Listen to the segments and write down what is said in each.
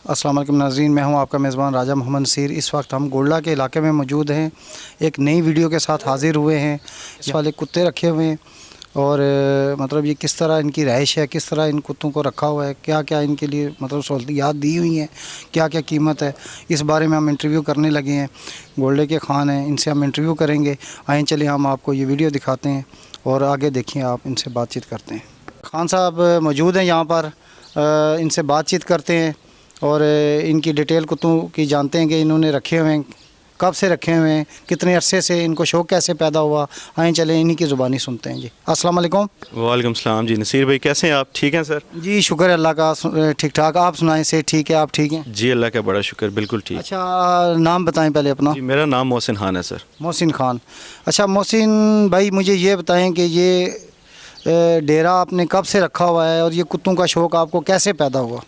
अस्सलाम वालेकुम नाज़रीन, मैं हूं आपका मेज़बान राजा मोहम्मद नसीर। इस वक्त हम गोल्डा के इलाके में मौजूद हैं। एक नई वीडियो के साथ हाज़िर हुए हैं। इस वाले कुत्ते रखे हुए हैं और मतलब ये किस तरह इनकी रहाइश है, किस तरह इन कुत्तों को रखा हुआ है, क्या क्या इनके लिए मतलब सहूलियात दी हुई हैं, क्या क्या कीमत है, इस बारे में हम इंटरव्यू करने लगे हैं। गोल्डे के खान हैं, इनसे हम इंटरव्यू करेंगे। आइए चलिए हम आपको ये वीडियो दिखाते हैं और आगे देखिए, आप इनसे बातचीत करते हैं। खान साहब मौजूद हैं यहाँ पर, इनसे बातचीत करते हैं और इनकी डिटेल कुत्तों की जानते हैं कि इन्होंने रखे हुए हैं, कब से रखे हुए हैं, कितने अरसे से, इनको शौक़ कैसे पैदा हुआ। आए चले इन्हीं की ज़ुबानी सुनते हैं जी। अस्सलाम वालेकुम। वालेकुम सलाम जी। नसीर भाई कैसे हैं आप? ठीक हैं सर? जी शुक्र है अल्लाह का, ठीक ठाक। आप सुनाएं, से ठीक है? आप ठीक हैं? जी अल्लाह का बड़ा शुक्र, बिल्कुल ठीक। अच्छा, नाम बताएं पहले अपना। जी मेरा नाम मोहसिन खान है सर। मोहसिन खान। अच्छा मोहसिन भाई, मुझे ये बताएं कि ये डेरा आपने कब से रखा हुआ है और ये कुत्तों का शौक़ आपको कैसे पैदा हुआ?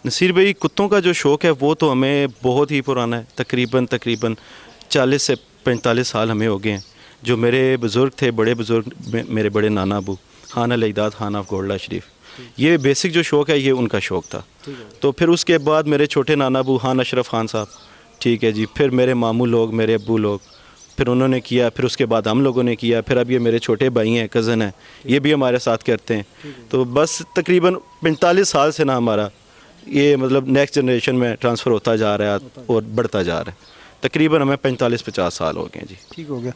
नसीर भाई, कुत्तों का जो शौक़ है वो तो हमें बहुत ही पुराना है। तकरीबन 40 से 45 साल हमें हो गए हैं। जो मेरे बुज़ुर्ग थे, बड़े बुज़ुर्ग, मेरे बड़े नाना अबू खान अल-इदाद खान ऑफ गोल्डा शरीफ, ये बेसिक जो शौक़ है ये उनका शौक़ था। तो फिर उसके बाद मेरे छोटे नाना अबू खान अशरफ खान साहब, ठीक है जी, फिर मेरे मामू लोग, मेरे अब्बू लोग, फिर उन्होंने किया, फिर उसके बाद हम लोगों ने किया, फिर अब ये मेरे छोटे भाई हैं, कज़न हैं, ये भी हमारे साथ करते हैं। तो बस तकरीबन 45 साल से ना हमारा ये मतलब नेक्स्ट जनरेशन में ट्रांसफ़र होता जा रहा है और बढ़ता जा रहा है। तकरीबन हमें 45-50 साल हो गए जी। ठीक हो गया।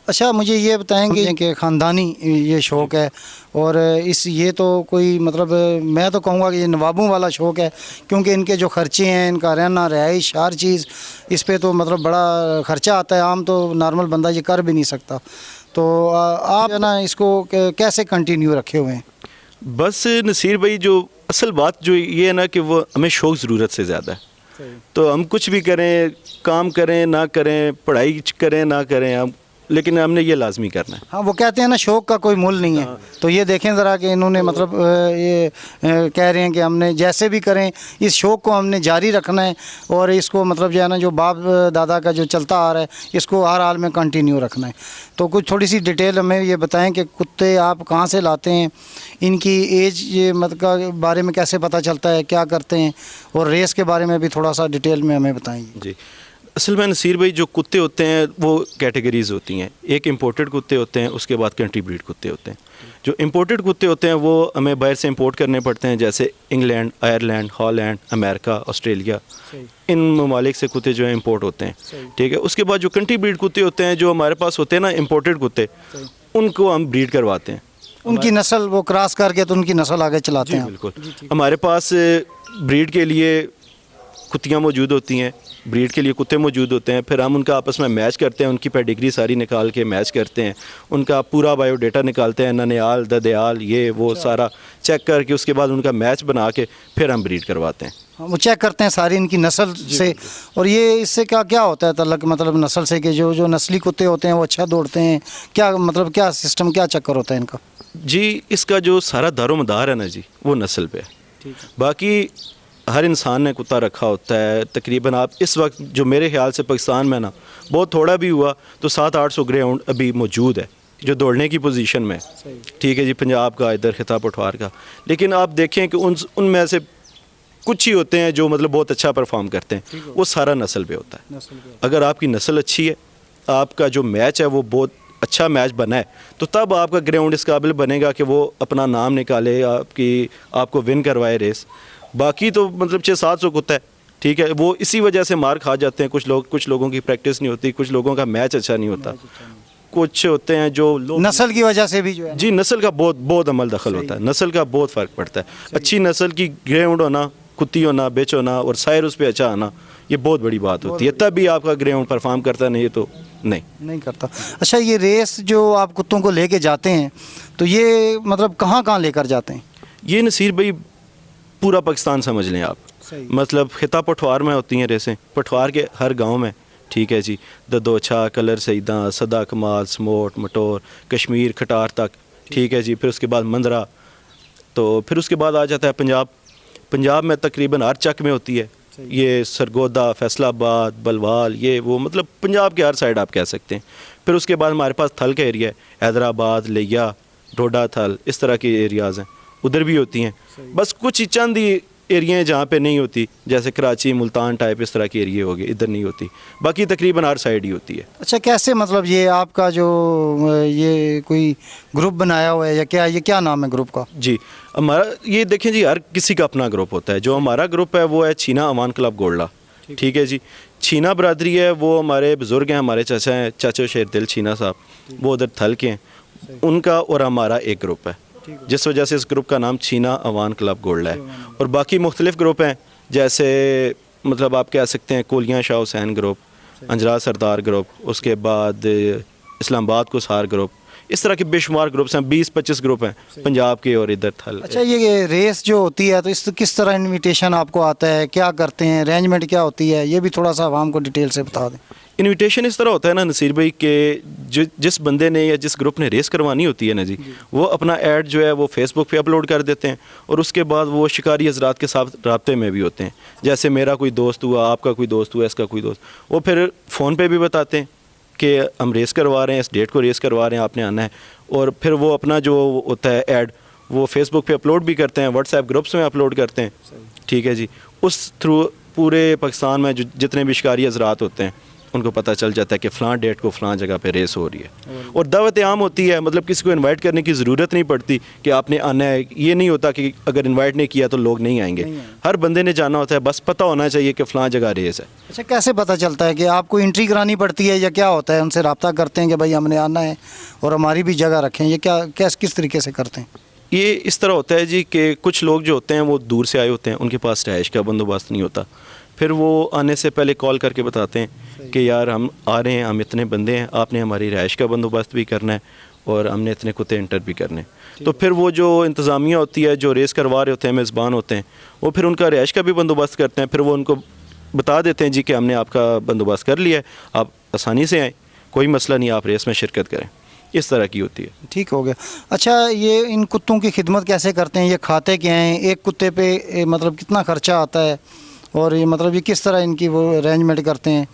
अच्छा मुझे ये बताएंगे कि ख़ानदानी ये शौक़ है और ये तो कोई मतलब मैं तो कहूँगा कि ये नवाबों वाला शौक़ है, क्योंकि इनके जो ख़र्चे हैं, इनका रहना, रहाइश, हर चीज़ इस पे तो मतलब बड़ा ख़र्चा आता है। आम तो नॉर्मल बंदा ये कर भी नहीं सकता। तो आप है ना इसको कैसे कंटिन्यू रखे हुए हैं? बस नसीर भाई, जो असल बात जो ये है ना कि वो हमें शौक़ ज़रूरत से ज़्यादा है। तो हम कुछ भी करें, काम करें ना करें, पढ़ाई करें ना करें, हम लेकिन हमने ये लाजमी करना है। हाँ, वो कहते हैं ना शौक़ का कोई मूल नहीं है। तो ये देखें ज़रा कि इन्होंने मतलब ये कह रहे हैं कि हमने जैसे भी करें इस शौक़ को हमने जारी रखना है और इसको मतलब जो है ना, जो बाप दादा का जो चलता आ रहा है, इसको हर हाल में कंटिन्यू रखना है। तो कुछ थोड़ी सी डिटेल हमें ये बताएं कि कुत्ते आप कहाँ से लाते हैं, इनकी एज ये मतलब का बारे में कैसे पता चलता है, क्या करते हैं, और रेस के बारे में भी थोड़ा सा डिटेल में हमें बताएंगे जी। असल में नसीर भाई, जो कुत्ते होते हैं वो कैटेगरीज़ होती हैं। एक इंपोर्टेड कुत्ते होते हैं, उसके बाद कंट्री ब्रीड कुत्ते होते हैं। जो इंपोर्टेड कुत्ते होते हैं वो हमें बाहर से इंपोर्ट करने पड़ते हैं, जैसे England, Ireland, Holland, America, Australia, इन ममालिक से कुत्ते जो है इंपोर्ट होते हैं, ठीक है। उसके बाद जो कंट्री ब्रीड कुत्ते होते हैं, जो हमारे पास होते हैं ना इंपोर्टेड कुत्ते, उनको हम ब्रीड करवाते हैं। उनकी नस्ल वो क्रॉस करके तो उनकी नस्ल आगे चलाते हैं। बिल्कुल। हमारे पास ब्रीड के लिए कुत्तियाँ मौजूद होती हैं, ब्रीड के लिए कुत्ते मौजूद होते हैं। फिर हम उनका आपस में मैच करते हैं, उनकी पेडिग्री सारी निकाल के मैच करते हैं, उनका पूरा बायोडाटा निकालते हैं, ननियाल, ददयाल, ये वो सारा चेक करके उसके बाद उनका मैच बना के फिर हम ब्रीड करवाते हैं। वो चेक करते हैं सारी इनकी नस्ल से। और ये इससे क्या क्या होता है तलक मतलब नस्ल से, कि जो नस्ली कुत्ते होते हैं वो अच्छा दौड़ते हैं, क्या मतलब क्या सिस्टम, क्या चक्कर होता है इनका? जी, इसका जो सारा दारोमदार है ना जी, वो नस्ल पे है। बाकी हर इंसान ने कुत्ता रखा होता है। तकरीबन आप इस वक्त जो मेरे ख्याल से पाकिस्तान में ना बहुत थोड़ा भी हुआ तो 700-800 ग्रे हाउंड अभी मौजूद है जो दौड़ने की पोजीशन में, ठीक है जी, पंजाब का, इधर खिताब पठवार का। लेकिन आप देखें कि उनमें से कुछ ही होते हैं जो मतलब बहुत अच्छा परफॉर्म करते हैं, वो सारा नस्ल पे होता है। अगर आपकी नस्ल अच्छी है, आपका जो मैच है वो बहुत अच्छा मैच बना है, तो तब आपका ग्राउंड इस काबिल बनेगा कि वो अपना नाम निकाले, आपको विन करवाए रेस। बाकी तो मतलब 600-700 कुत्ता है, ठीक है, वो इसी वजह से मार खा जाते हैं। कुछ लोगों की प्रैक्टिस नहीं होती, कुछ लोगों का मैच अच्छा नहीं होता, कुछ होते हैं जो नस्ल की वजह से भी जो है जी, नस्ल का बहुत अमल दखल होता है। नस्ल का बहुत फ़र्क पड़ता है। अच्छी नस्ल की ग्राउंड होना, कुत्ती होना, बेच होना और सायर उस पर अच्छा आना, ये बहुत बड़ी बात होती है। तब भी आपका ग्राउंड परफॉर्म करता, नहीं तो नहीं करता। अच्छा, ये रेस जो आप कुत्तों को लेके जाते हैं तो ये मतलब कहाँ लेकर जाते हैं? ये नसीर भाई पूरा पाकिस्तान समझ लें आप, मतलब खिता पठवार में होती हैं रेसें, पठवार के हर गांव में, ठीक है जी, ददोछा, कलर सईदा, सदा कमाल, समोट, मटोर, कश्मीर, खटार तक, ठीक है जी। फिर उसके बाद मंदरा, तो फिर उसके बाद आ जाता है पंजाब में तकरीबन हर चक में होती है। ये सरगोदा, फैसलाबाद, बलवाल, ये वो मतलब पंजाब के हर साइड आप कह सकते हैं। फिर उसके बाद हमारे पास थल का एरिया है, हैदराबाद, लिया, डोडा थल, इस तरह के एरियाज़ हैं, उधर भी होती हैं। बस कुछ चंद ही एरिया हैं जहाँ पे नहीं होती, जैसे कराची, मुल्तान टाइप इस तरह के एरिया हो गए, इधर नहीं होती। बाकी तकरीबन हर साइड ही होती है। अच्छा, कैसे मतलब ये आपका जो ये कोई ग्रुप बनाया हुआ है या क्या, ये क्या नाम है ग्रुप का? जी, हमारा ये देखें जी, हर किसी का अपना ग्रुप होता है। जो हमारा ग्रुप है वो है छीना अवान क्लब गोल्डा। ठीक है जी। छीना बरादरी है, वो हमारे बुज़ुर्ग हैं, हमारे चाचा हैं, चाचा शेरदिल छीना साहब, वो उधर थल के हैं, उनका और हमारा एक ग्रुप है, जिस वजह से इस ग्रुप का नाम छीना अवान क्लब गोल्डा है। और बाकी मुख्तलिफ ग्रुप हैं, जैसे मतलब आप कह सकते हैं कोलियाँ शाह हुसैन ग्रुप, अंजरा सरदार ग्रुप, उसके बाद इस्लामाबाद कुसार ग्रुप, इस तरह के बेशुमार ग्रुप्स हैं, 20-25 ग्रुप हैं पंजाब के और इधर थल। अच्छा, ये रेस जो होती है तो इस किस तरह इनविटेशन आपको आता है, क्या करते हैं, अरेंजमेंट क्या होती है, ये भी थोड़ा सा आवाम को डिटेल से बता दें। इनविटेशन इस तरह होता है ना नसीर भाई कि जिस बंदे ने या जिस ग्रुप ने रेस करवानी होती है ना जी, वो अपना ऐड जो है वो फेसबुक पे अपलोड कर देते हैं, और उसके बाद वो शिकारी हजरात के साथ राब्ते में भी होते हैं। जैसे मेरा कोई दोस्त हुआ, आपका कोई दोस्त हुआ, इसका कोई दोस्त, वो फिर फ़ोन पे भी बताते हैं कि हम रेस करवा रहे हैं, इस डेट को रेस करवा रहे हैं, आपने आना है। और फिर वो अपना जो होता है ऐड वो फेसबुक पे अपलोड भी करते हैं, व्हाट्सएप ग्रुप्स में अपलोड करते हैं। ठीक है जी। उस थ्रू पूरे पाकिस्तान में जो जितने भी शिकारी हजरात होते हैं उनको पता चल जाता है कि फ़लाँ डेट को फ़लाँ जगह पे रेस हो रही है। और दावत आम होती है, मतलब किसी को इनवाइट करने की ज़रूरत नहीं पड़ती कि आपने आना है। ये नहीं होता कि अगर इनवाइट नहीं किया तो लोग नहीं आएंगे, हर बंदे ने जाना होता है, बस पता होना चाहिए कि फ़लाँ जगह रेस है। अच्छा, कैसे पता चलता है कि आपको एंट्री करानी पड़ती है या क्या होता है? उनसे रब्ता करते हैं कि भाई हमने आना है और हमारी भी जगह रखें, ये क्या किस तरीके से करते हैं? ये इस तरह होता है जी कि कुछ लोग जो होते हैं वो दूर से आए होते हैं, उनके पास रहाइश का बंदोबस्त नहीं होता, फिर वो आने से पहले कॉल करके बताते हैं कि यार हम आ रहे हैं, हम इतने बंदे हैं, आपने हमारी रहाइश का बंदोबस्त भी करना है और हमने इतने कुत्ते इंटर भी करने हैं। तो फिर वो जो इंतज़ामिया होती है, जो रेस करवा रहे होते हैं, मेज़बान होते हैं, वो फिर उनका रहाइश का भी बंदोबस्त करते हैं। फिर वो उनको बता देते हैं जी कि हमने आपका बंदोबस्त कर लिया है, आप आसानी से आएँ, कोई मसला नहीं, आप रेस में शिरकत करें। इस तरह की होती है। ठीक हो गया। अच्छा, ये इन कुत्तों की खिदमत कैसे करते हैं, ये खाते क्या हैं, एक कुत्ते पे मतलब कितना खर्चा आता है, और ये मतलब ये किस तरह इनकी वो अरेंजमेंट करते हैं?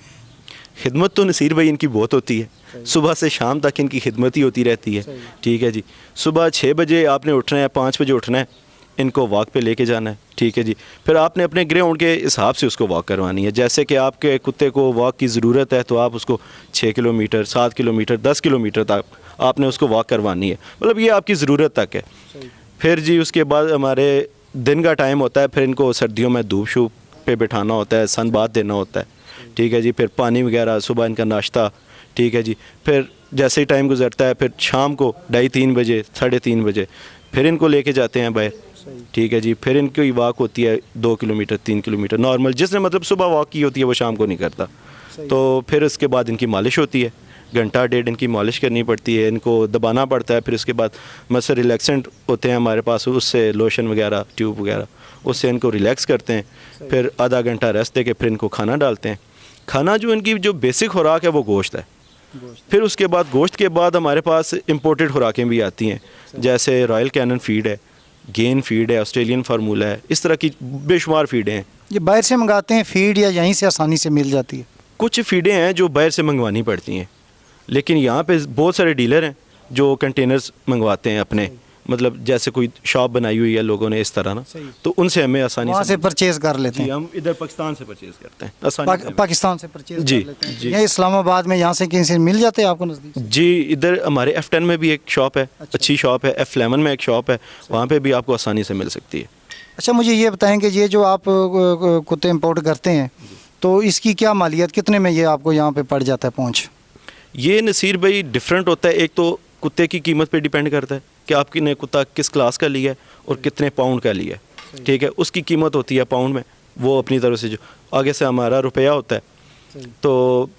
खिदमत तो नसीर भाई इनकी बहुत होती है, सुबह से शाम तक इनकी खिदमत ही होती रहती है। ठीक है जी। सुबह 6 बजे आपने उठना है, 5 बजे उठना है, इनको वॉक पे लेके जाना है। ठीक है जी। फिर आपने अपने ग्राउंड के हिसाब से उसको वॉक करवानी है। जैसे कि आपके कुत्ते को वॉक की ज़रूरत है तो आप उसको 6 किलोमीटर, 7 किलोमीटर, 10 किलोमीटर तक आपने उसको वॉक करवानी है, मतलब ये आपकी ज़रूरत तक है। फिर जी उसके बाद हमारे दिन का टाइम होता है, फिर इनको सर्दियों में धूप शूप पे बिठाना होता है, सन बाथ देना होता है। ठीक है जी। फिर पानी वगैरह, सुबह इनका नाश्ता। ठीक है जी। फिर जैसे ही टाइम गुजरता है, फिर शाम को 2:30-3 बजे, 3:30 बजे फिर इनको लेके जाते हैं बाहर। ठीक है जी। फिर इनकी वॉक होती है 2 किलोमीटर, 3 किलोमीटर नॉर्मल, जिसने मतलब सुबह वॉक की होती है वो शाम को नहीं करता। तो फिर उसके बाद इनकी मालिश होती है, घंटा डेढ़ इनकी मालिश करनी पड़ती है, इनको दबाना पड़ता है। फिर उसके बाद मसल रिलैक्सेंट होते हैं हमारे पास, उससे लोशन वगैरह, ट्यूब वगैरह, उससे इनको रिलैक्स करते हैं। फिर आधा घंटा रेस्ट दे के फिर इनको खाना डालते हैं। खाना जो इनकी जो बेसिक खुराक है वो गोश्त है। फिर उसके बाद गोश्त के बाद हमारे पास इंपोर्टेड खुराकें भी आती हैं, जैसे रॉयल कैनन फीड है, गेन फीड है, ऑस्ट्रेलियन फार्मूला है, इस तरह की बेशुमार फीडें हैं। ये बाहर से मंगाते हैं फीड या यहीं से आसानी से मिल जाती है? कुछ फीडें हैं जो बाहर से मंगवानी पड़ती हैं, लेकिन यहाँ पे बहुत सारे डीलर हैं जो कंटेनर्स मंगवाते हैं अपने, मतलब जैसे कोई शॉप बनाई हुई है लोगों ने इस तरह ना, तो उनसे हमें आसानी वहाँ से परचेज कर लेते हैं। हम इधर पाकिस्तान से परचेज करते हैं आसानी से। पाकिस्तान से परचेज जी, कर लेते हैं जी। या इस्लामाबाद में यहाँ से कहीं से मिल जाते हैं आपको नज़दीक? जी, इधर हमारे F10 में भी एक शॉप है, अच्छी शॉप है, F11 में एक शॉप है, वहाँ पे भी आपको आसानी से मिल सकती है। अच्छा, मुझे ये बताएं कि ये जो आप कुत्ते इंपोर्ट करते हैं तो इसकी क्या मालियत, कितने में ये आपको यहाँ पे पड़ जाता है पहुँच? ये नसीर भाई डिफरेंट होता है। एक तो कुत्ते की कीमत पे डिपेंड करता है कि आपकी ने कुत्ता किस क्लास का लिया है और कितने पाउंड का लिया है। ठीक है, उसकी कीमत होती है पाउंड में, वो अपनी तरफ से जो आगे से हमारा रुपया होता है। तो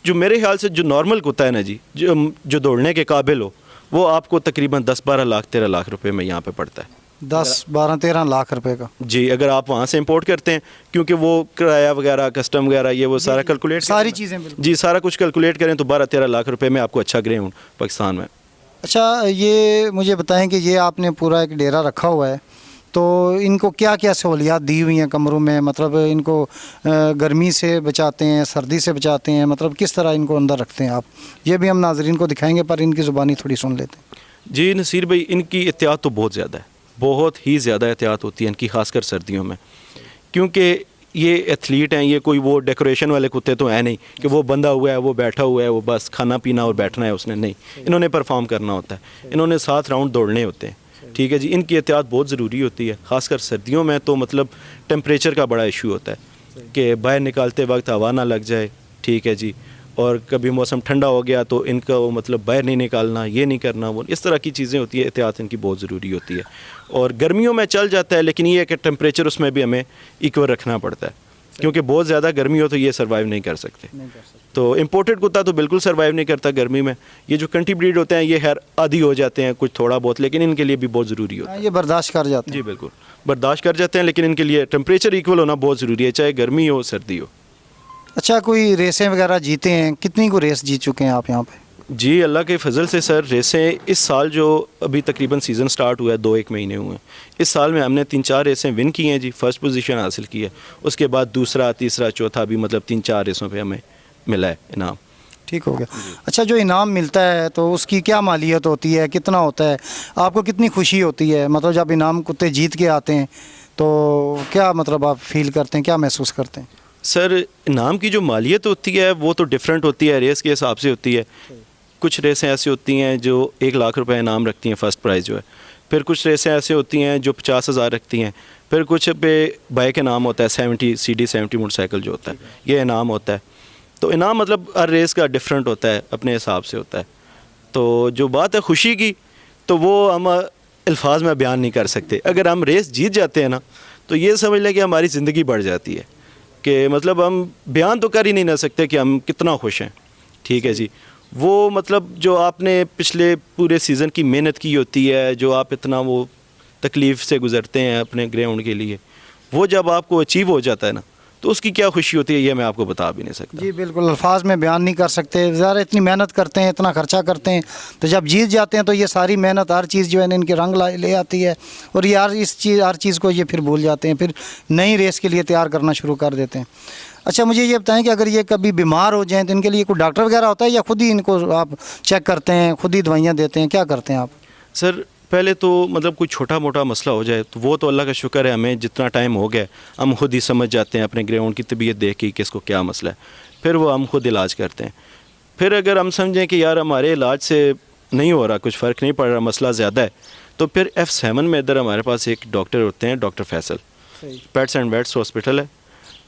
जो मेरे ख्याल से जो नॉर्मल कुत्ता है ना जी, जो दौड़ने के काबिल हो, वो आपको तकरीबन 10-12 लाख 13 लाख रुपए में यहाँ पे पड़ता है। 10-12-13 लाख रुपए का? जी, अगर आप वहाँ से इंपोर्ट करते हैं, क्योंकि वो किराया वगैरह, कस्टम वगैरह, ये वो सारा कैलकुलेट, सारी चीज़ें जी सारा कुछ कैलकुलेट करें तो 12-13 लाख रुपए में आपको अच्छा ग्राउंड पाकिस्तान में। अच्छा, ये मुझे बताएं कि ये आपने पूरा एक डेरा रखा हुआ है, तो इनको क्या क्या सहूलियात दी हुई हैं कमरों में, मतलब इनको गर्मी से बचाते हैं, सर्दी से बचाते हैं, मतलब किस तरह इनको अंदर रखते हैं आप? ये भी हम नाजरीन को दिखाएंगे, पर इनकी ज़ुबानी थोड़ी सुन लेते हैं। जी नसीर भाई, इनकी एहतियात तो बहुत ज़्यादा है, बहुत ही ज़्यादा एहतियात होती है इनकी, खासकर सर्दियों में, क्योंकि ये एथलीट हैं, ये कोई वो डेकोरेशन वाले कुत्ते तो हैं नहीं कि वो बंधा हुआ है, वो बैठा हुआ है, वो बस खाना पीना और बैठना है उसने, नहीं, इन्होंने परफॉर्म करना होता है, इन्होंने 7 राउंड दौड़ने होते हैं। ठीक है जी, इनकी एहतियात बहुत ज़रूरी होती है, खासकर सर्दियों में तो मतलब टेम्परेचर का बड़ा इशू होता है कि बाहर निकालते वक्त हवा ना लग जाए। ठीक है जी, और कभी मौसम ठंडा हो गया तो इनका वो मतलब बाहर नहीं निकालना, ये नहीं करना, वो इस तरह की चीज़ें होती है, एहतियात इनकी बहुत ज़रूरी होती है। और गर्मियों में चल जाता है, लेकिन ये है कि टेम्परेचर उसमें भी हमें इक्वल रखना पड़ता है, क्योंकि बहुत ज़्यादा गर्मी हो तो ये सर्वाइव नहीं कर सकते। तो इम्पोर्टेड कुत्ता तो बिल्कुल सर्वाइव नहीं करता गर्मी में। ये जो कंट्री ब्रीड होते हैं ये खैर आदी हो जाते हैं कुछ थोड़ा बहुत, लेकिन इनके लिए भी बहुत ज़रूरी होता है। ये बर्दाश्त कर जाते हैं। जी बिल्कुल बर्दाश्त कर जाते हैं, लेकिन इनके लिए टेम्परेचर इक्वल होना बहुत ज़रूरी है, चाहे गर्मी हो सर्दी हो। अच्छा, कोई रेसें वगैरह जीते हैं? कितनी को रेस जीत चुके हैं आप यहाँ पे? जी अल्लाह के फजल से सर रेसें इस साल जो अभी तकरीबन सीज़न स्टार्ट हुआ है 2-1 महीने हुए हैं, इस साल में हमने 3-4 रेसें विन की हैं जी, फर्स्ट पोजीशन हासिल की है, उसके बाद दूसरा तीसरा चौथा भी मतलब 3-4 रेसों पे हमें मिला है इनाम। ठीक हो गया। अच्छा, जो इनाम मिलता है तो उसकी क्या मालियत होती है, कितना होता है, आपको कितनी खुशी होती है? मतलब जब इनाम कुत्ते जीत के आते हैं तो क्या मतलब आप फील करते हैं, क्या महसूस करते हैं? सर इनाम की जो मालियत होती है वो तो डिफरेंट होती है, रेस के हिसाब से होती है। कुछ रेसें ऐसी होती हैं जो 1 लाख रुपए इनाम रखती हैं फर्स्ट प्राइज़ जो है, फिर कुछ रेसें ऐसी होती हैं जो 50,000 रखती हैं, फिर कुछ पे बाइक इनाम होता है 70 CD70 मोटरसाइकिल जो होता है, ये इनाम होता है। तो इनाम मतलब हर रेस का डिफरेंट होता है, अपने हिसाब से होता है। तो जो बात है खुशी की, तो वो हम अल्फाज में बयान नहीं कर सकते। अगर हम रेस जीत जाते हैं ना तो ये समझ लें कि हमारी ज़िंदगी बढ़ जाती है, कि मतलब हम बयान तो कर ही नहीं ना सकते कि हम कितना खुश हैं। ठीक है जी, वो मतलब जो आपने पिछले पूरे सीज़न की मेहनत की होती है, जो आप इतना वो तकलीफ़ से गुज़रते हैं अपने ग्राउंड के लिए, वो जब आपको अचीव हो जाता है ना तो उसकी क्या खुशी होती है ये मैं आपको बता भी नहीं सकता। जी बिल्कुल, अल्फाज में बयान नहीं कर सकते। ज़रा इतनी मेहनत करते हैं, इतना खर्चा करते हैं, तो जब जीत जाते हैं तो ये सारी मेहनत, हर चीज़ जो है ना इनके रंग ले आती है, और यार हर चीज़ को ये फिर भूल जाते हैं, फिर नई रेस के लिए तैयार करना शुरू कर देते हैं। अच्छा, मुझे ये बताएं कि अगर ये कभी बीमार हो जाएँ तो इनके लिए कोई डॉक्टर वगैरह होता है, या खुद ही इनको आप चेक करते हैं, खुद ही दवाइयाँ देते हैं, क्या करते हैं आप? सर पहले तो मतलब कोई छोटा मोटा मसला हो जाए तो वो तो अल्लाह का शुक्र है, हमें जितना टाइम हो गया हम खुद ही समझ जाते हैं अपने ग्राउंड की तबीयत देख के कि इसको क्या मसला है, फिर वो हम खुद इलाज करते हैं। फिर अगर हम समझें कि यार हमारे इलाज से नहीं हो रहा, कुछ फ़र्क नहीं पड़ रहा, मसला ज़्यादा है, तो फिर F7 में इधर हमारे पास एक डॉक्टर होते हैं, doctor Faisal, pets and vets hospital है।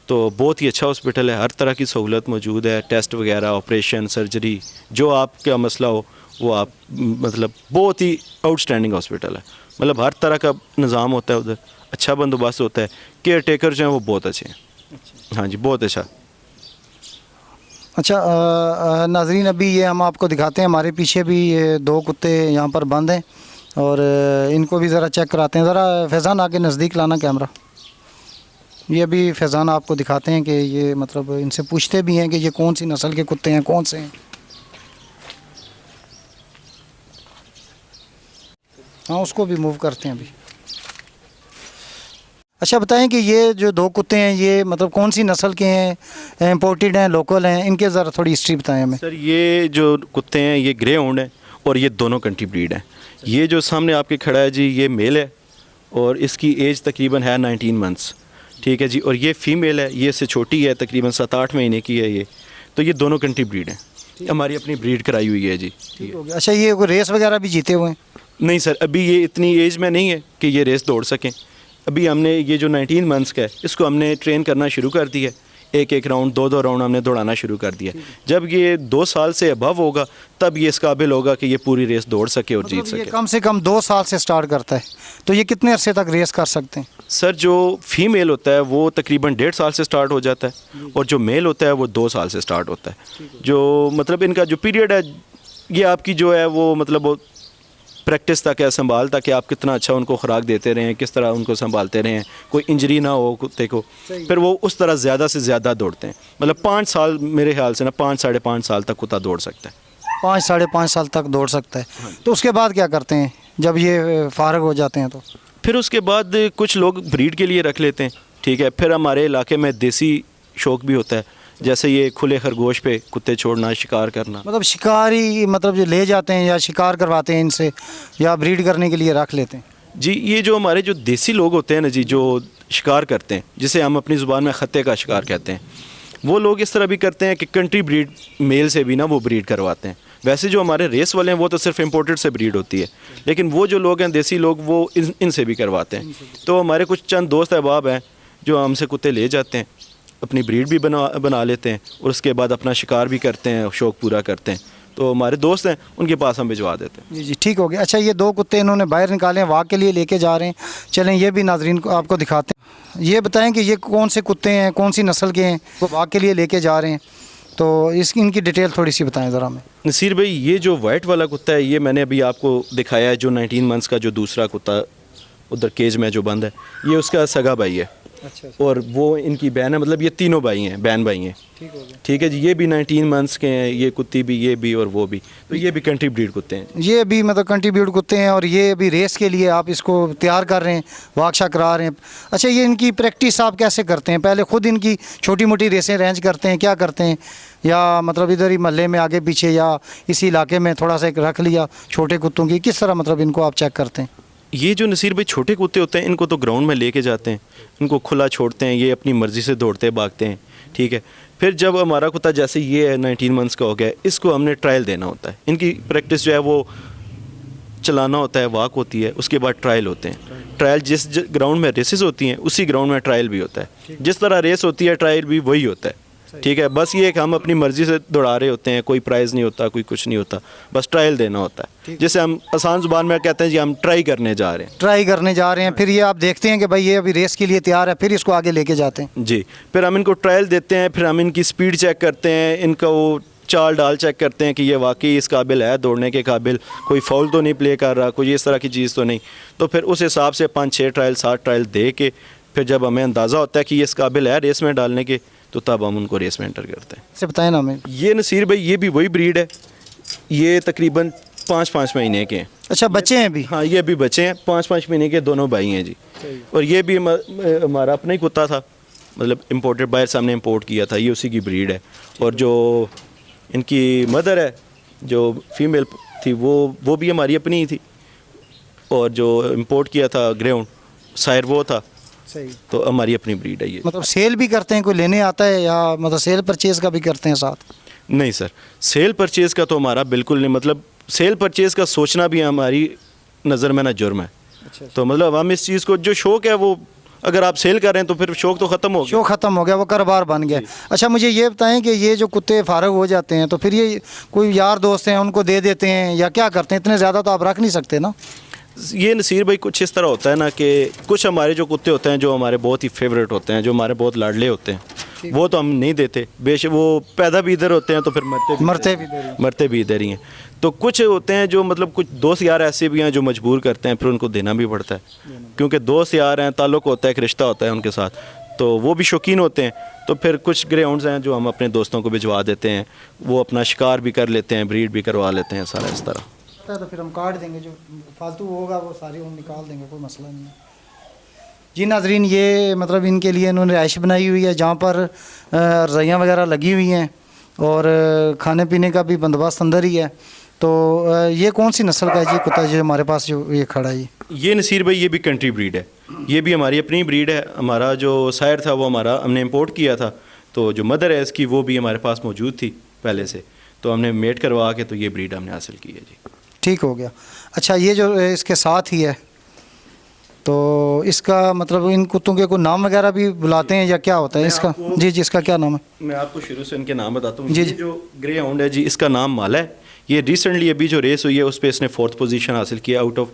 तो बहुत ही अच्छा हॉस्पिटल है, हर तरह की सहूलत मौजूद है, टेस्ट वगैरह, ऑपरेशन, सर्जरी, जो आपका मसला हो वो आप मतलब बहुत ही आउटस्टैंडिंग हॉस्पिटल है, मतलब हर तरह का निज़ाम होता है उधर, अच्छा बंदोबस्त होता है, केयर टेकर जो हैं वो बहुत अच्छे हैं। हाँ जी, बहुत अच्छा। अच्छा नाजरीन, अभी ये हम आपको दिखाते हैं, हमारे पीछे भी ये 2 कुत्ते यहाँ पर बंद हैं, और इनको भी ज़रा चेक कराते हैं। ज़रा फैज़ान आके नज़दीक लाना कैमरा। ये अभी फैज़ान आपको दिखाते हैं कि ये मतलब इनसे पूछते भी हैं कि ये कौन सी नस्ल के कुत्ते हैं, कौन से हैं। हाँ, उसको भी मूव करते हैं अभी। अच्छा बताएं कि ये जो 2 कुत्ते हैं ये मतलब कौन सी नस्ल के हैं, इम्पोर्टेड हैं, लोकल हैं, इनके ज़रा थोड़ी हिस्ट्री बताएं हमें। सर ये जो कुत्ते हैं ये ग्रे हाउंड है और ये दोनों कंट्री ब्रीड हैं। ये जो सामने आपके खड़ा है जी ये मेल है और इसकी एज तकरीबन है 19 मंथ्स। ठीक है जी, और ये फ़ीमेल है, ये इससे छोटी है, तकरीबन 7-8 महीने की है ये। तो ये दोनों कंट्री ब्रीड हैं, हमारी अपनी ब्रीड कराई हुई है जी। ठीक हो गया। अच्छा, ये कोई रेस वगैरह भी जीते हुए हैं? नहीं सर, अभी ये इतनी एज में नहीं है कि ये रेस दौड़ सकें। अभी हमने ये जो 19 मंथ्स का है इसको हमने ट्रेन करना शुरू कर दिया है, 1-1 राउंड 2-2 राउंड हमने दौड़ाना शुरू कर दिया। जब ये 2 साल से अबव होगा तब ये इस काबिल होगा कि ये पूरी रेस दौड़ सके और जीत सके। ये कम से कम 2 साल से स्टार्ट करता है, तो ये कितने अरसे तक रेस कर सकते हैं? सर जो फीमेल होता है वो तकरीबन 1.5 साल से स्टार्ट हो जाता है और जो मेल होता है वो 2 साल से स्टार्ट होता है। जो मतलब इनका जो पीरियड है ये आपकी जो है वो मतलब वो प्रैक्टिस तक है, संभाल तक है, आप कितना अच्छा उनको खुराक देते रहें, किस तरह उनको संभालते रहें, कोई इंजरी ना हो कुत्ते को, फिर वो उस तरह ज़्यादा से ज़्यादा दौड़ते हैं। मतलब 5 साल मेरे ख्याल से ना 5-5.5 साल तक कुत्ता दौड़ सकता है। 5-5.5 साल तक दौड़ सकता है। तो उसके बाद क्या करते हैं जब ये फारग हो जाते हैं? तो फिर उसके बाद कुछ लोग ब्रीड के लिए रख लेते हैं। ठीक है, फिर हमारे इलाके में देसी शौक भी होता है, जैसे ये खुले खरगोश पे कुत्ते छोड़ना, शिकार करना। मतलब शिकारी मतलब जो ले जाते हैं या शिकार करवाते हैं इनसे, या ब्रीड करने के लिए रख लेते हैं? जी ये जो हमारे जो देसी लोग होते हैं ना जी, जो शिकार करते हैं, जिसे हम अपनी ज़ुबान में खत्ते का शिकार कहते हैं, वो लोग इस तरह भी करते हैं कि कंट्री ब्रीड मेल से भी ना वो ब्रीड करवाते हैं। वैसे जो हमारे रेस वाले हैं वो तो सिर्फ इम्पोर्टेड से ब्रीड होती है, लेकिन वो जो लोग हैं देसी लोग, वो इनसे भी करवाते हैं। तो हमारे कुछ चंद दोस्त अहबाब हैं जो हमसे कुत्ते ले जाते हैं, अपनी ब्रीड भी बना लेते हैं और उसके बाद अपना शिकार भी करते हैं, शौक़ पूरा करते हैं। तो हमारे दोस्त हैं, उनके पास हम भिजवा देते हैं। जी जी, ठीक हो गया। अच्छा, ये 2 कुत्ते इन्होंने बाहर निकाले हैं, वाक के लिए लेके जा रहे हैं। चलें ये भी नाजरीन को आपको दिखाते हैं। ये बताएं कि ये कौन से कुत्ते हैं, कौन सी नस्ल के हैं, वो वाक के लिए लेके जा रहे हैं, तो इनकी डिटेल थोड़ी सी बताएं ज़रा हमें। नसीर भाई, ये जो वाइट वाला कुत्ता है, ये मैंने अभी आपको दिखाया है, जो 19 मंथ्स का जो दूसरा कुत्ता उधर केज में जो बंद है, ये उसका सगा भाई है। अच्छा, और वो इनकी बहन है, मतलब ये तीनों भाई हैं, बहन भाई हैं। ठीक हो गया। ठीक है जी, ये भी 19 मंथ्स के हैं, ये कुत्ती भी, ये भी और वो भी। तो ये भी कंट्री ब्रीड कुत्ते हैं। ये भी मतलब कंट्रीब्यूट कुत्ते हैं, और ये अभी रेस के लिए आप इसको तैयार कर रहे हैं, वाकशा करा रहे हैं। अच्छा, ये इनकी प्रैक्टिस आप कैसे करते हैं? पहले खुद इनकी छोटी मोटी रेसें अरेंज करते हैं, क्या करते हैं? या मतलब इधर ही महल्ले में आगे पीछे या इसी इलाके में थोड़ा सा एक रख लिया छोटे कुत्तों की, किस तरह मतलब इनको आप चेक करते हैं? ये जो नसीर भाई छोटे कुत्ते होते हैं, इनको तो ग्राउंड में लेके जाते हैं, इनको खुला छोड़ते हैं, ये अपनी मर्ज़ी से दौड़ते भागते हैं। ठीक है, फिर जब हमारा कुत्ता जैसे ये है 19 मंथ्स का हो गया, इसको हमने ट्रायल देना होता है। इनकी प्रैक्टिस जो है वो चलाना होता है, वाक होती है, उसके बाद ट्रायल होते हैं। ट्रायल जिस ग्राउंड में रेसेस होती हैं उसी ग्राउंड में ट्रायल भी होता है। जिस तरह रेस होती है ट्रायल भी वही होता है। ठीक है, बस ये कि हम अपनी मर्ज़ी से दौड़ा रहे होते हैं, कोई प्राइज़ नहीं होता, कोई कुछ नहीं होता, बस ट्रायल देना होता है, जिसे हम आसान ज़ुबान में कहते हैं जी हम ट्राई करने जा रहे हैं। ट्राई करने जा रहे हैं, फिर ये आप देखते हैं कि भाई ये अभी रेस के लिए तैयार है, फिर इसको आगे लेके जाते हैं। जी, फिर हम इनको ट्रायल देते हैं, फिर हम इनकी स्पीड चेक करते हैं, इनका वो चाल डाल चेक करते हैं कि ये वाकई इस काबिल है दौड़ने के काबिल, कोई फाउल तो नहीं प्ले कर रहा, कोई इस तरह की चीज़ तो नहीं। तो फिर उस हिसाब से 5-6 ट्रायल 7 ट्रायल दे के फिर जब हमें अंदाज़ा होता है कि ये इस काबिल है रेस में डालने के, तो तब हम उनको रेस में एंटर करते हैं। से बताएं ना हमें। ये नसीर भाई, ये भी वही ब्रीड है, ये तकरीबन 5-5 महीने के हैं। अच्छा, बच्चे हैं भी? हाँ, ये भी बच्चे हैं, 5-5 महीने के दोनों भाई हैं जी। और ये भी हमारा अपना ही कुत्ता था, मतलब इम्पोर्टेड, बाहर से हमने इम्पोर्ट किया था, ये उसी की ब्रीड है। और जो इनकी मदर है जो फीमेल थी, वो भी हमारी अपनी ही थी। और जो इम्पोर्ट किया था ग्रेउंड सायर, वो था। सही। तो हमारी अपनी ब्रीड है ये। मतलब सेल भी करते हैं, कोई लेने आता है, या मतलब सेल परचेज़ का भी करते हैं साथ? नहीं सर, सेल परचेज़ का तो हमारा बिल्कुल नहीं, मतलब सेल परचेज़ का सोचना भी हमारी नज़र में ना जुर्म है। अच्छा। तो मतलब हम इस चीज़ को, जो शौक़ है वो अगर आप सेल कर रहे हैं तो फिर शौक़ तो ख़त्म हो गया। शौक़ ख़त्म हो गया, वो कारोबार बन गया। अच्छा, मुझे ये बताएं कि ये जो कुत्ते फारग हो जाते हैं तो फिर ये कोई यार दोस्त हैं उनको दे देते हैं या क्या करते हैं? इतने ज़्यादा तो आप रख नहीं सकते ना। ये नसीर भाई कुछ इस तरह होता है ना कि कुछ हमारे जो कुत्ते होते हैं जो हमारे बहुत ही फेवरेट होते हैं, जो हमारे बहुत लाडले होते हैं, वो तो हम नहीं देते। बेशक वो पैदा भी इधर होते हैं तो फिर मरते भी इधर ही हैं। तो कुछ होते हैं जो मतलब कुछ दोस्त यार ऐसे भी हैं जो मजबूर करते हैं, फिर उनको देना भी पड़ता है, क्योंकि दोस्त यार हैं, ताल्लुक़ होता है, एक रिश्ता होता है उनके साथ, तो वो भी शौकीन होते हैं। तो फिर कुछ ग्रे हाउंड्स हैं जो हम अपने दोस्तों को भिजवा देते हैं, वो अपना शिकार भी कर लेते हैं, ब्रीड भी करवा लेते हैं, सारा इस तरह। तो फिर हम काट देंगे, जो फालतू होगा वो सारी हम निकाल देंगे, कोई मसला नहीं है। जी नाजरीन, ये मतलब इनके लिए इन्होंने रिहाइश बनाई हुई है जहाँ पर रज़ाइयाँ वगैरह लगी हुई हैं और खाने पीने का भी बंदोबस्त अंदर ही है। तो ये कौन सी नस्ल का है जी कुत्ता जो हमारे पास जो ये खड़ा है? ये नसीर भाई, ये भी कंट्री ब्रीड है, ये भी हमारी अपनी ब्रीड है। हमारा जो सायर था वो हमारा हमने इम्पोर्ट किया था, तो जो मदर है इसकी वो भी हमारे पास मौजूद थी पहले से, तो हमने मेट करवा के तो ये ब्रीड हमने हासिल की है जी। ठीक हो गया। अच्छा, ये जो इसके साथ ही है, तो इसका मतलब इन कुत्तों के कोई नाम वगैरह भी बुलाते हैं या क्या होता है इसका? जी जी, इसका क्या नाम है? मैं आपको शुरू से इनके नाम बताता हूँ। जी ये जी। जो ग्रे हाउंड है जी, इसका नाम माला है। ये रिसेंटली अभी जो रेस हुई है उस पर इसने 4th पोजीशन हासिल किया आउट ऑफ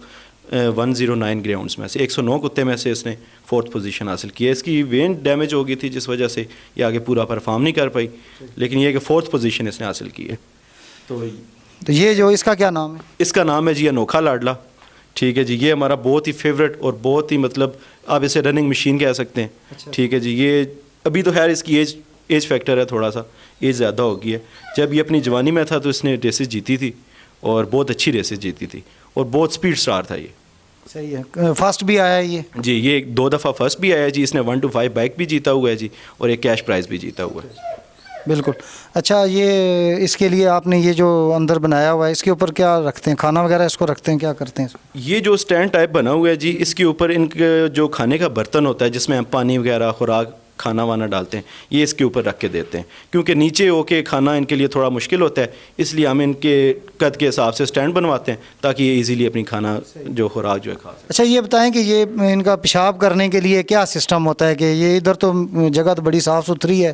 109 ग्रे हाउंड्स में से। 109 कुत्ते में से इसने 4th पोजीशन हासिल की है। इसकी वेन डैमेज हो गई थी जिस वजह से ये आगे पूरा परफॉर्म नहीं कर पाई, लेकिन ये कि 4th पोजीशन इसने हासिल की है। तो ये जो इसका क्या नाम है? इसका नाम है जी अनोखा लाडला। ठीक है जी, ये हमारा बहुत ही फेवरेट और बहुत ही मतलब आप इसे रनिंग मशीन कह सकते हैं। अच्छा। ठीक है जी, ये अभी तो खैर इसकी एज फैक्टर है, थोड़ा सा एज ज़्यादा हो गई है। जब ये अपनी जवानी में था तो इसने रेसेस जीती थी और बहुत अच्छी रेसेस जीती थी और बहुत स्पीड स्टार था ये। सही है। फर्स्ट भी आया है ये? जी, ये 2 दफ़ा फर्स्ट भी आया है जी। इसने 1 to 5 बाइक भी जीता हुआ है जी और एक कैश प्राइज़ भी जीता हुआ है। बिल्कुल। अच्छा, ये इसके लिए आपने ये जो अंदर बनाया हुआ है, इसके ऊपर क्या रखते हैं? खाना वगैरह इसको रखते हैं, क्या करते हैं इसको? ये जो स्टैंड टाइप बना हुआ है जी, इसके ऊपर इनके जो खाने का बर्तन होता है जिसमें हम पानी वगैरह खुराक खाना वाना डालते हैं, ये इसके ऊपर रख के देते हैं, क्योंकि नीचे होके खाना इनके लिए थोड़ा मुश्किल होता है, इसलिए हम इनके कद के हिसाब से स्टैंड बनवाते हैं ताकि ये इजीली अपनी खाना जो खुराक जो है खा सकें। अच्छा, ये बताएं कि ये इनका पेशाब करने के लिए क्या सिस्टम होता है? कि ये इधर तो जगह तो बड़ी साफ़ सुथरी है,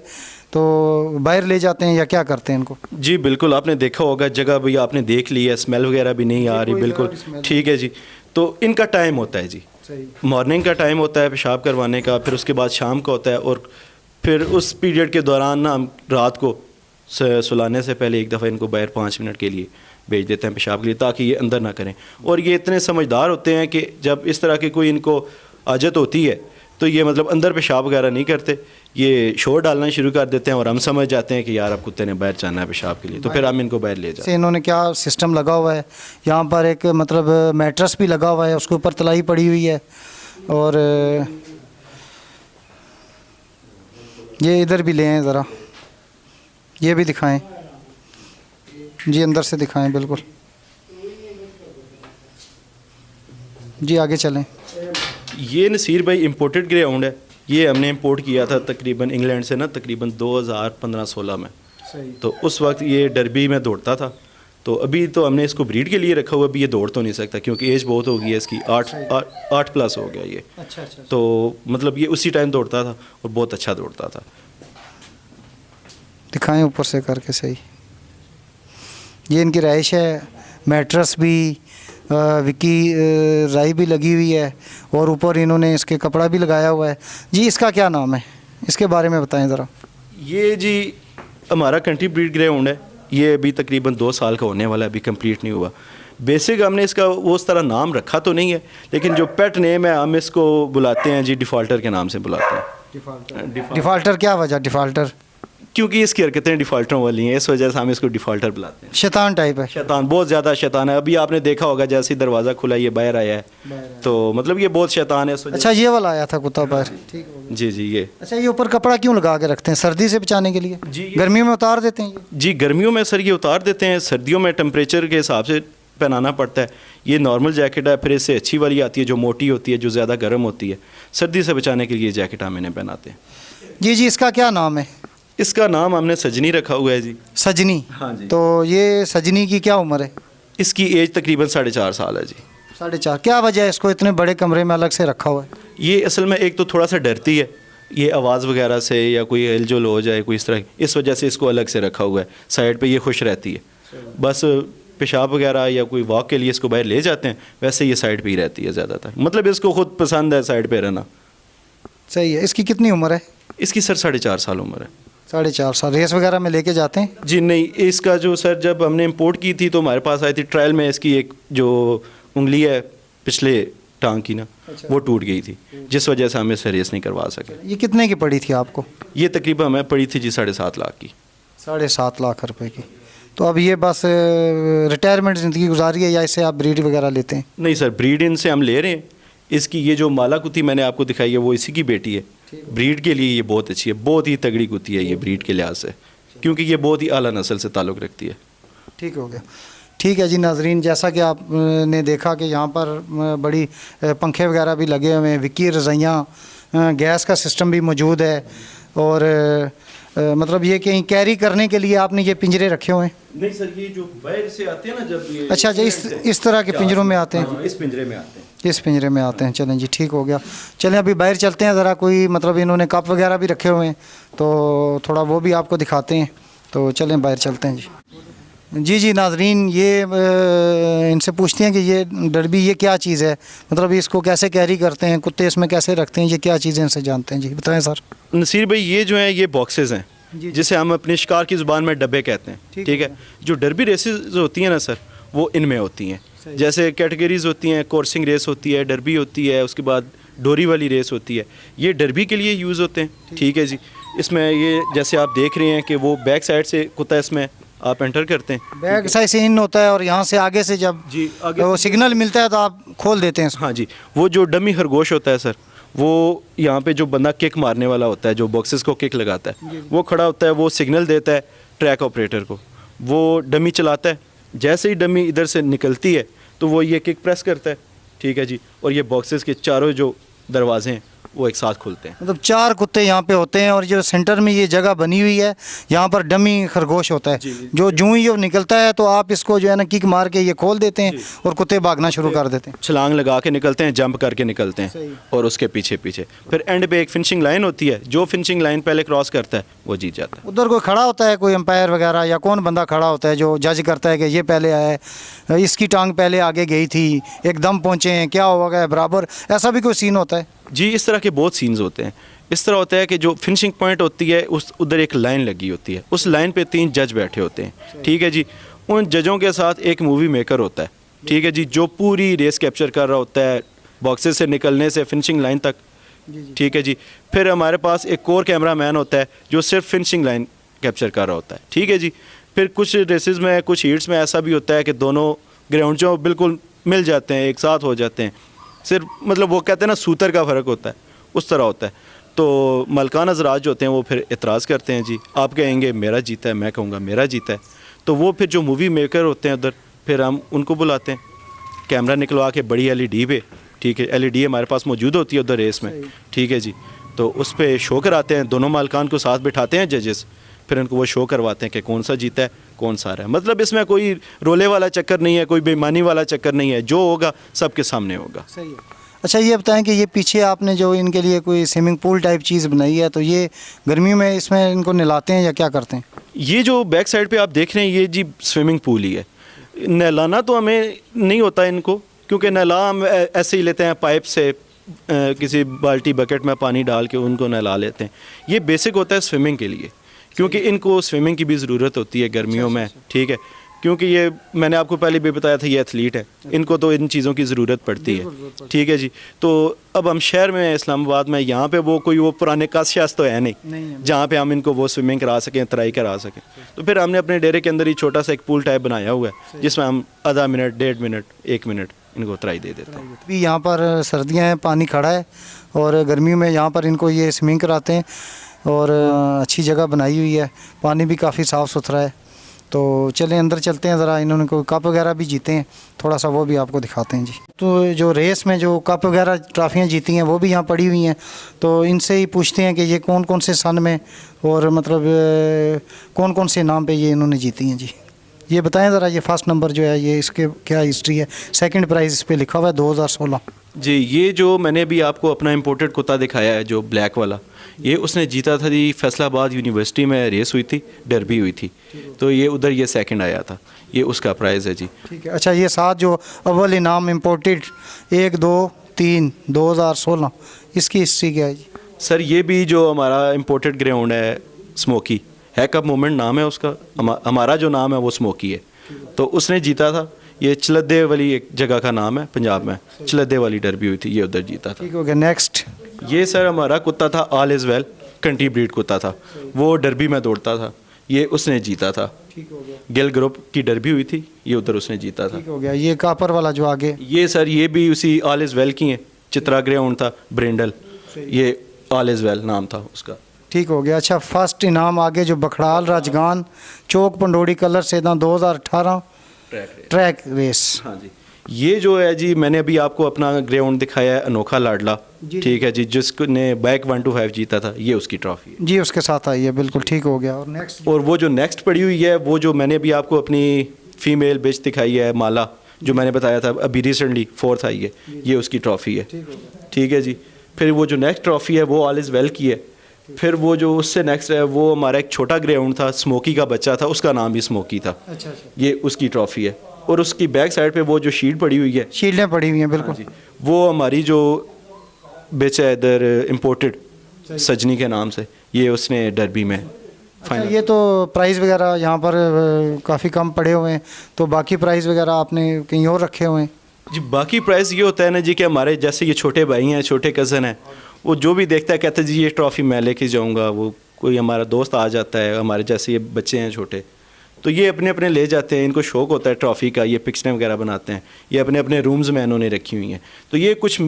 तो बाहर ले जाते हैं या क्या करते हैं इनको? जी बिल्कुल, आपने देखा होगा जगह भी आपने देख ली है, स्मेल वगैरह भी नहीं आ रही, बिल्कुल ठीक है जी। तो इनका टाइम होता है जी, मॉर्निंग का टाइम होता है पेशाब करवाने का, फिर उसके बाद शाम का होता है, और फिर उस पीरियड के दौरान ना हम रात को सुलाने से पहले एक दफ़ा इनको बाहर 5 मिनट के लिए भेज देते हैं पेशाब के लिए, ताकि ये अंदर ना करें। और ये इतने समझदार होते हैं कि जब इस तरह की कोई इनको आदत होती है तो ये मतलब अंदर पेशाब वगैरह नहीं करते, ये शोर डालना शुरू कर देते हैं और हम समझ जाते हैं कि यार अब कुत्ते ने बाहर जाना है पेशाब के लिए, तो फिर हम इनको बाहर ले जाते हैं। इन्होंने क्या सिस्टम लगा हुआ है? यहाँ पर एक मतलब मैट्रेस भी लगा हुआ है, उसके ऊपर तलाई पड़ी हुई है, और ये इधर भी ले आएँ ज़रा, ये भी दिखाएं जी, अंदर से दिखाएं बिल्कुल जी, आगे चलें। ये नसीर भाई इम्पोर्टेड ग्रे हाउंड है, ये हमने इंपोर्ट किया था तकरीबन इंग्लैंड से ना, तकरीबन 2015-16 में। तो उस वक्त ये डर्बी में दौड़ता था, तो अभी तो हमने इसको ब्रीड के लिए रखा हुआ, अभी ये दौड़ तो नहीं सकता क्योंकि एज बहुत हो गई है इसकी, 8 प्लस हो गया ये। अच्छा। तो मतलब ये उसी टाइम दौड़ता था और बहुत अच्छा दौड़ता था। दिखाएं ऊपर से करके सही। ये इनकी रहाइश है, मैट्रेस भी, विकी राई भी लगी हुई है, और ऊपर इन्होंने इसके कपड़ा भी लगाया हुआ है जी। इसका क्या नाम है, इसके बारे में बताएं ज़रा। ये जी हमारा कंट्री ब्रीड ग्रे हाउंड है, ये अभी तकरीबन 2 साल का होने वाला है, अभी कंप्लीट नहीं हुआ। बेसिक हमने इसका वो उस तरह नाम रखा तो नहीं है, लेकिन जो पेट नेम है हम इसको बुलाते हैं जी, डिफ़ॉल्टर के नाम से बुलाते हैं। डिफ़ॉल्टर क्या वजह? डिफ़ॉल्टर क्योंकि इसकी हरकतें डिफ़ॉल्टरों वाली हैं, इस वजह से हम इसको डिफ़ॉल्टर बुलाते हैं। शैतान टाइप है? शैतान, बहुत ज़्यादा शैतान है। अभी आपने देखा होगा जैसे ही दरवाज़ा खुला ये बाहर आया है, तो मतलब ये बहुत शैतान है इस वजह। अच्छा, ये वाला आया था कुत्ता बाहर? ठीक है जी जी। ये अच्छा, ये ऊपर कपड़ा क्यों लगा के रखते हैं? सर्दी से बचाने के लिए? जी। गर्मियों में उतार देते हैं ये? जी गर्मियों में सर ये उतार देते हैं, सर्दियों में टेम्परेचर के हिसाब से पहनाना पड़ता है। ये नॉर्मल जैकेट है, फिर इससे अच्छी वाली आती है जो मोटी होती है, जो ज़्यादा गर्म होती है। सर्दी से बचाने के लिए जैकेट हम इन्हें पहनाते हैं। जी। इसका क्या नाम है? इसका नाम हमने सजनी रखा हुआ है जी। सजनी? हाँ जी। तो ये सजनी की क्या उम्र है? इसकी एज तकरीबन 4.5 साल है जी। 4.5? क्या वजह है इसको इतने बड़े कमरे में अलग से रखा हुआ है? ये असल में एक तो थोड़ा सा डरती है, ये आवाज़ वगैरह से या कोई हिलजुल हो जाए कोई इस तरह, इस वजह से इसको अलग से रखा हुआ है। साइड पे ये खुश रहती है, बस पेशाब वगैरह या कोई वॉक के लिए इसको बाहर ले जाते हैं, वैसे ये साइड पे ही रहती है ज़्यादातर। मतलब इसको खुद पसंद है साइड पे रहना। सही है। इसकी कितनी उम्र है? इसकी सर 4.5 साल उम्र है। 4.5 साल। रेस वगैरह में लेके जाते हैं? जी नहीं, इसका जो सर जब हमने इंपोर्ट की थी तो हमारे पास आई थी ट्रायल में, इसकी एक जो उंगली है पिछले टांग की ना, वो टूट गई थी, जिस वजह से हम इससे रेस नहीं करवा सके। ये कितने की पड़ी थी आपको? ये तकरीबन हमें पड़ी थी जी 7.5 लाख की। 7.5 लाख रुपए की। तो अब ये बस रिटायरमेंट ज़िंदगी गुजारी है या इससे आप ब्रीड वगैरह लेते हैं? नहीं सर, ब्रीड इनसे हम ले रहे हैं। इसकी ये जो माला कुत्ती मैंने आपको दिखाई है वो इसी की बेटी है। ब्रीड के लिए ये बहुत अच्छी है, बहुत ही तगड़ी कुत्ती है ये ब्रीड के लिहाज से, क्योंकि ये बहुत ही आला नस्ल से ताल्लुक़ रखती है। ठीक हो गया। ठीक है जी नाजरीन, जैसा कि आपने देखा कि यहाँ पर बड़ी पंखे वगैरह भी लगे हुए हैं, विकी रज़ाइयाँ, गैस का सिस्टम भी मौजूद है, और मतलब ये कहीं कैरी करने के लिए आपने ये पिंजरे रखे हुए हैं? नहीं सर, ये जो बाहर से आते हैं ना जब ये, अच्छा, इस तरह के पिंजरों में आते हैं? इस पिंजरे में आते हैं। इस पिंजरे में आते हैं। चलें जी, ठीक हो गया। चलें अभी बाहर चलते हैं ज़रा, कोई मतलब इन्होंने कप वगैरह भी रखे हुए हैं, तो थोड़ा वो भी आपको दिखाते हैं। तो चलें बाहर चलते हैं जी। जी नाजरीन, ये इनसे पूछते हैं कि ये डरबी ये क्या चीज़ है, मतलब इसको कैसे कैरी करते हैं, कुत्ते इसमें कैसे रखते हैं, ये क्या चीज़ें इनसे जानते हैं जी, बताएं सर। नसीर भाई, ये जो है ये बॉक्सेस हैं, जिसे हम अपने शिकार की ज़ुबान में डब्बे कहते हैं। ठीक है। जो डरबी रेसेस होती हैं ना सर, वो इनमें होती हैं। जैसे कैटेगरीज होती हैं, कोर्सिंग रेस होती है, डरबी होती है, उसके बाद डोरी वाली रेस होती है। ये डरबी के लिए यूज़ होते हैं। ठीक है जी। इसमें ये जैसे आप देख रहे हैं कि वो बैक साइड से कुत्ता इसमें आप एंटर करते हैं, बैक साइड से इन होता है, और यहाँ से आगे से जब जी आगे वो सिग्नल मिलता है तो आप खोल देते हैं। हाँ जी। वो जो डमी खरगोश होता है सर, वो यहाँ पे जो बंदा किक मारने वाला होता है, जो बॉक्सेस को किक लगाता है, वो खड़ा होता है, वो सिग्नल देता है ट्रैक ऑपरेटर को, वो डमी चलाता है। जैसे ही डमी इधर से निकलती है तो वो ये किक प्रेस करता है, ठीक है जी, और ये बॉक्सेस के चारों जो दरवाजे हैं वो एक साथ खुलते हैं। मतलब 4 कुत्ते यहाँ पे होते हैं और जो सेंटर में ये जगह बनी हुई है यहाँ पर डमी खरगोश होता है, जो जूं ही वो निकलता है तो आप इसको जो है ना किक मार के ये खोल देते हैं और कुत्ते भागना शुरू कर देते हैं। छलांग लगा के निकलते हैं, जंप करके निकलते हैं और उसके पीछे पीछे फिर एंड पे एक फिनिशिंग लाइन होती है, जो फिनिशिंग लाइन पहले क्रॉस करता है वो जीत जाता है। उधर कोई खड़ा होता है, कोई एम्पायर वगैरह या कौन बंदा खड़ा होता है जो जज करता है कि ये पहले आया है, इसकी टांग पहले आगे गई थी, एकदम पहुँचे हैं, क्या होगा बराबर, ऐसा भी कोई सीन होता है? जी, इस तरह के बहुत सीन्स होते हैं। इस तरह होता है कि जो फिनिशिंग पॉइंट होती है उस उधर एक लाइन लगी होती है, उस लाइन पे 3 जज बैठे होते हैं, ठीक है जी। उन जजों के साथ एक मूवी मेकर होता है, ठीक है जी, जो पूरी रेस कैप्चर कर रहा होता है बॉक्सेस से निकलने से फिनिशिंग लाइन तक, ठीक है जी। फिर हमारे पास एक कोर कैमरा मैन होता है जो सिर्फ फिनिशिंग लाइन कैप्चर कर रहा होता है, ठीक है जी। फिर कुछ रेसेस में, कुछ हीट्स में ऐसा भी होता है कि दोनों ग्राउंड जो बिल्कुल मिल जाते हैं, एक साथ हो जाते हैं, सिर्फ मतलब वो कहते हैं ना सूतर का फ़र्क होता है, उस तरह होता है। तो मलकान हज़रात जो होते हैं वो फिर एतराज़ करते हैं, जी आप कहेंगे मेरा जीता है, मैं कहूँगा मेरा जीता है, तो वो फिर जो मूवी मेकर होते हैं उधर, फिर हम उनको बुलाते हैं, कैमरा निकलवा के बड़ी LED पे, ठीक है, LED हमारे पास मौजूद होती है उधर रेस में, ठीक है जी। तो उस पर शो कराते हैं, दोनों मालकान को साथ बिठाते हैं जजेस, फिर उनको वो शो करवाते हैं कि कौन सा जीता है, कौन सा रहा है। मतलब इसमें कोई रोले वाला चक्कर नहीं है, कोई बेईमानी वाला चक्कर नहीं है, जो होगा सबके सामने होगा। सही है। अच्छा ये बताएं कि ये पीछे आपने जो इनके लिए कोई स्विमिंग पूल टाइप चीज़ बनाई है, तो ये गर्मियों में इसमें इनको नहलाते हैं या क्या करते हैं? ये जो बैक साइड पे आप देख रहे हैं ये जी स्विमिंग पूल ही है। नहलाना तो हमें नहीं होता इनको, क्योंकि नहला हम ऐसे ही लेते हैं पाइप से, किसी बाल्टी बकेट में पानी डाल के उनको नहला लेते हैं। ये बेसिक होता है स्विमिंग के लिए, क्योंकि इनको स्विमिंग की भी ज़रूरत होती है गर्मियों में, ठीक है, क्योंकि ये मैंने आपको पहले भी बताया था ये एथलीट है, इनको तो इन चीज़ों की ज़रूरत पड़ती है, ठीक है जी। तो अब हम शहर में इस्लामाबाद में, यहाँ पे वो कोई वो पुराने काश तो है नहीं जहाँ पे हम इनको वो स्विमिंग करा सकें, तराई करा सकें। तो फिर हमने अपने डेरे के अंदर ही छोटा सा एक पूल टाइप बनाया हुआ है, जिसमें हम आधा मिनट, 1.5 मिनट, 1 मिनट इनको तराई दे देते हैं। अभी यहाँ पर सर्दियाँ हैं, पानी खड़ा है और गर्मियों में यहाँ पर इनको ये स्विमिंग कराते हैं और अच्छी जगह बनाई हुई है, पानी भी काफ़ी साफ़ सुथरा है। तो चलें अंदर चलते हैं ज़रा, इन्होंने कोई कप वगैरह भी जीते हैं, थोड़ा सा वो भी आपको दिखाते हैं जी। तो जो रेस में जो कप वगैरह ट्रॉफियाँ जीती हैं वो भी यहाँ पड़ी हुई हैं, तो इनसे ही पूछते हैं कि ये कौन कौन से सन में और मतलब कौन कौन से नाम पे ये इन्होंने जीती हैं जी। ये बताएं ज़रा, ये फर्स्ट नंबर जो है ये इसके क्या हिस्ट्री है? सेकंड प्राइज़ इस पर लिखा हुआ है 2016। जी, ये जो मैंने अभी आपको अपना इम्पोर्टेड कुत्ता दिखाया है जो ब्लैक वाला, ये उसने जीता था जी, फैसलाबाद यूनिवर्सिटी में रेस हुई थी, डर्बी हुई थी, तो ये उधर ये सेकंड आया था, ये उसका प्राइज़ है जी। ठीक है। अच्छा ये 7 जो अव्वल इनाम इम्पोर्टेड 1, 2, 3 2016, इसकी हिस्ट्री क्या है जी? सर ये भी जो हमारा इम्पोर्टेड ग्राउंड है स्मोकी है, कप मोमेंट नाम है उसका, हमारा जो नाम है वो स्मोकी है, तो उसने जीता था। ये चलदे वाली एक जगह का नाम है पंजाब में, चलदे वाली डर्बी हुई थी, ये उधर जीता था। ठीक हो गया। नेक्स्ट ये सर हमारा कुत्ता था all is well, country breed कुत्ता था, वो डर्बी में दौड़ता था, ये उसने जीता था। ठीक हो गया। गिल ग्रुप की डर्बी हुई थी, ये उधर उसने जीता था। ठीक हो गया। ये कापर वाला जो आगे, ये सर ये भी उसी ऑल इज़ वेल की है, चित्रा ग्राउंड था ब्रेंडल, ये ऑल इज़ वेल नाम था उसका। ठीक हो गया। अच्छा फर्स्ट इनाम आगे जो बखड़ाल राजगान चौक पंडोड़ी कलर से 2018 ट्रैक रेस। हाँ जी, ये जो है जी मैंने अभी आपको अपना ग्राउंड दिखाया है अनोखा लाडला, ठीक है जी, जिसने बैक 1 to 5 जीता था, ये उसकी ट्रॉफी है जी, उसके साथ आई है, बिल्कुल ठीक हो गया। और नेक्स्ट, और वो जो नेक्स्ट पड़ी हुई है वो जो मैंने अभी आपको अपनी फीमेल बिच दिखाई है माला, जो मैंने बताया था अभी रिसेंटली 4th आई है, ये उसकी ट्रॉफी है, ठीक है जी। फिर वो जो नेक्स्ट ट्रॉफी है वो ऑल इज़ वेल की है। फिर वो जो उससे नेक्स्ट है वो हमारा एक छोटा ग्राउंड था, स्मोकी का बच्चा था, उसका नाम भी स्मोकी था, अच्छा ये उसकी ट्रॉफी है। और उसकी बैक साइड पे वो जो शील्ड पड़ी हुई है, शील्डें पड़ी हुई हैं बिल्कुल, जी, वो हमारी जो बेच है इधर इम्पोर्टेड सजनी के नाम से, ये उसने डर्बी में अच्छा, ये तो प्राइस वगैरह यहाँ पर काफ़ी कम पड़े हुए हैं, तो बाकी प्राइस वगैरह आपने कहीं और रखे हुए हैं? जी, बाकी प्राइस ये होता है ना जी कि हमारे जैसे ये छोटे भाई हैं, छोटे कज़न हैं, वो जो भी देखता है कहते हैं जी ये ट्रॉफ़ी मैं लेके जाऊँगा, वो कोई हमारा दोस्त आ जाता है, हमारे जैसे ये बच्चे हैं छोटे, तो ये अपने अपने ले जाते हैं, इनको शौक़ होता है ट्रॉफ़ी का, ये पिक्चरें वगैरह बनाते हैं, ये अपने अपने रूम्स में इन्होंने रखी हुई हैं। तो ये कुछ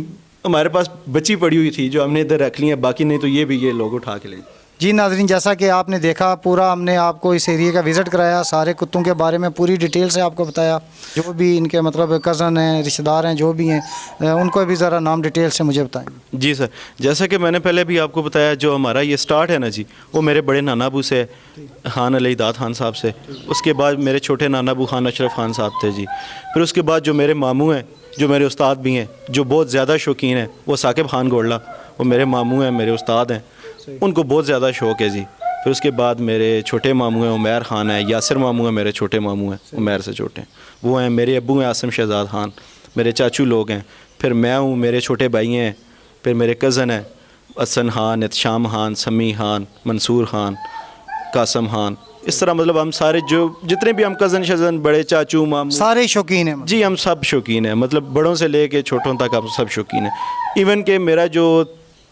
हमारे पास बची पड़ी हुई थी जो हमने इधर रख ली है, बाकी नहीं तो ये भी ये लोग उठा के ले। जी नाज़रीन, जैसा कि आपने देखा, पूरा हमने आपको इस एरिया का विज़िट कराया, सारे कुत्तों के बारे में पूरी डिटेल से आपको बताया। जो भी इनके मतलब कज़न हैं, रिश्तेदार हैं, जो भी हैं, उनको भी ज़रा नाम डिटेल से मुझे बताएं। जी सर, जैसा कि मैंने पहले भी आपको बताया, जो हमारा ये स्टार्ट है ना जी, वो मेरे बड़े नाना अबू से, खान अली दाद खान साहब से। उसके बाद मेरे छोटे नाना अबू खान अशरफ खान साहब थे जी। फिर उसके बाद जो मेरे मामू हैं, जो मेरे उस्ताद भी हैं, जो बहुत ज़्यादा शौकीन हैं, वो साकिब खान गोल्ला, वो मेरे मामू हैं, मेरे उस्ताद हैं, उनको बहुत ज़्यादा शौक़ है जी। फिर उसके बाद मेरे छोटे मामू हैं, उमैर खान है, यासिर मामू हैं, मेरे छोटे मामू हैं, उमैर से छोटे हैं, वो हैं। मेरे अब्बू हैं आसिम शहजाद खान, मेरे चाचू लोग हैं। फिर मैं हूँ, मेरे छोटे भाई हैं, फिर मेरे कज़न हैं, हसन खान, इत्शाम खान, समी खान, मंसूर खान, कासम खान। इस तरह मतलब हम सारे जो जितने भी हम कज़न शज़न, बड़े चाचू मामू, सारे शौकीन हैं जी, हम सब शौकीन हैं। मतलब बड़ों से लेके छोटों तक हम सब शौकीन हैं। इवन के मेरा जो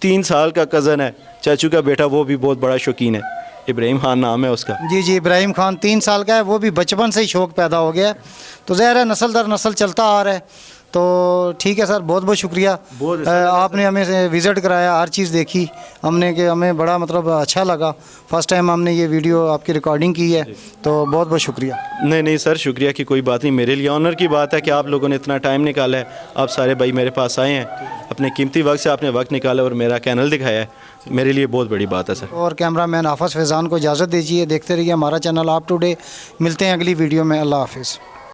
3 साल का कज़न है, चाचू का बेटा, वो भी बहुत बड़ा शौकीन है। इब्राहिम खान नाम है उसका। जी जी, इब्राहिम खान 3 साल का है, वो भी बचपन से ही शौक़ पैदा हो गया है। तो ज़ाहिर है नस्ल दर नस्ल चलता आ रहा है। तो ठीक है सर, बहुत बहुत शुक्रिया। आपने हमें से विज़िट कराया, हर चीज़ देखी हमने, कि हमें बड़ा मतलब अच्छा लगा। फ़र्स्ट टाइम हमने ये वीडियो आपकी रिकॉर्डिंग की है, तो बहुत बहुत शुक्रिया। नहीं नहीं सर, शुक्रिया की कोई बात नहीं। मेरे लिए ऑनर की बात है कि आप लोगों ने इतना टाइम निकाला है। आप सारे भाई मेरे पास आए हैं, अपने कीमती वक्त से आपने वक्त निकाला और मेरा चैनल दिखाया है, मेरे लिए बहुत बड़ी बात है सर। और कैमरामैन हाफ़िज़ फैज़ान को इजाज़त दीजिए। देखते रहिए हमारा चैनल आप टुडे। मिलते हैं अगली वीडियो में। अल्लाह हाफ़िज़।